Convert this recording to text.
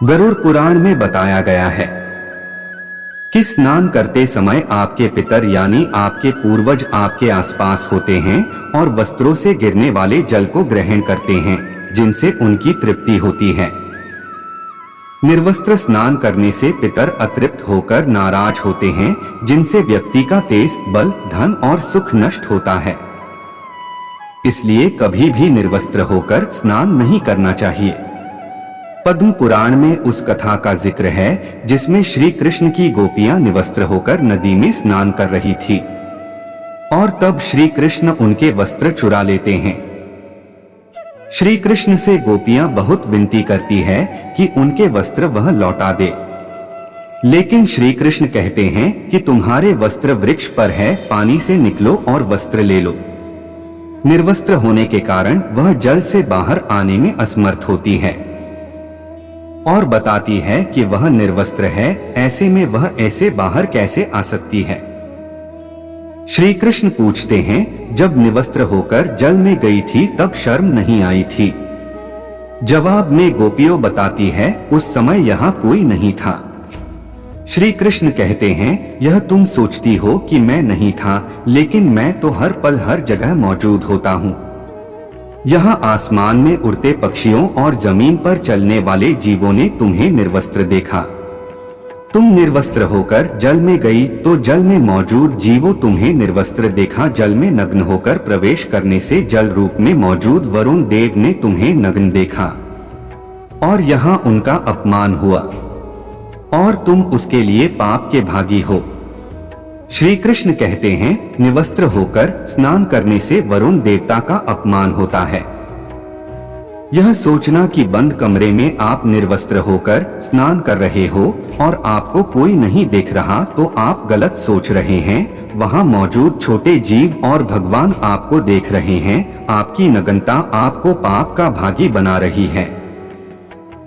गरुड़ पुराण में बताया गया है कि स्नान करते समय आपके पितर यानी आपके पूर्वज आपके आसपास होते हैं और वस्त्रों से गिरने वाले जल को ग्रहण करते हैं, जिनसे उनकी तृप्ति होती है। निर्वस्त्र स्नान करने से पितर अतृप्त होकर नाराज होते हैं, जिनसे व्यक्ति का तेज, बल, धन और सुख नष्ट होता है। इसलिए कभी भी निर्वस्त्र होकर स्नान नहीं करना चाहिए। पद्म पुराण में उस कथा का जिक्र है जिसमें श्री कृष्ण की गोपियां निवस्त्र होकर नदी में स्नान कर रही थी और तब श्री कृष्ण उनके वस्त्र चुरा लेते हैं। श्री कृष्ण से गोपियां बहुत विनती करती है कि उनके वस्त्र वह लौटा दे, लेकिन श्री कृष्ण कहते हैं कि तुम्हारे वस्त्र वृक्ष पर है, पानी से निकलो और वस्त्र ले लो। निर्वस्त्र होने के कारण वह जल से बाहर आने में असमर्थ होती है और बताती है कि वह निर्वस्त्र है, ऐसे में वह ऐसे बाहर कैसे आ सकती है। श्री कृष्ण पूछते हैं, जब निवस्त्र होकर जल में गई थी तब शर्म नहीं आई थी? जवाब में गोपियों बताती है, उस समय यहाँ कोई नहीं था। श्री कृष्ण कहते हैं, यह तुम सोचती हो कि मैं नहीं था, लेकिन मैं तो हर पल हर जगह मौजूद होता हूँ। यहाँ आसमान में उड़ते पक्षियों और जमीन पर चलने वाले जीवों ने तुम्हें निर्वस्त्र देखा। तुम निर्वस्त्र होकर जल में गई तो जल में मौजूद जीवों तुम्हें निर्वस्त्र देखा। जल में नग्न होकर प्रवेश करने से जल रूप में मौजूद वरुण देव ने तुम्हें नग्न देखा और यहाँ उनका अपमान हुआ और तुम उसके लिए पाप के भागी हो। श्री कृष्ण कहते हैं, निवस्त्र होकर स्नान करने से वरुण देवता का अपमान होता है। यह सोचना कि बंद कमरे में आप निर्वस्त्र होकर स्नान कर रहे हो और आपको कोई नहीं देख रहा तो आप गलत सोच रहे हैं। वहां मौजूद छोटे जीव और भगवान आपको देख रहे हैं। आपकी नग्नता आपको पाप का भागी बना रही है।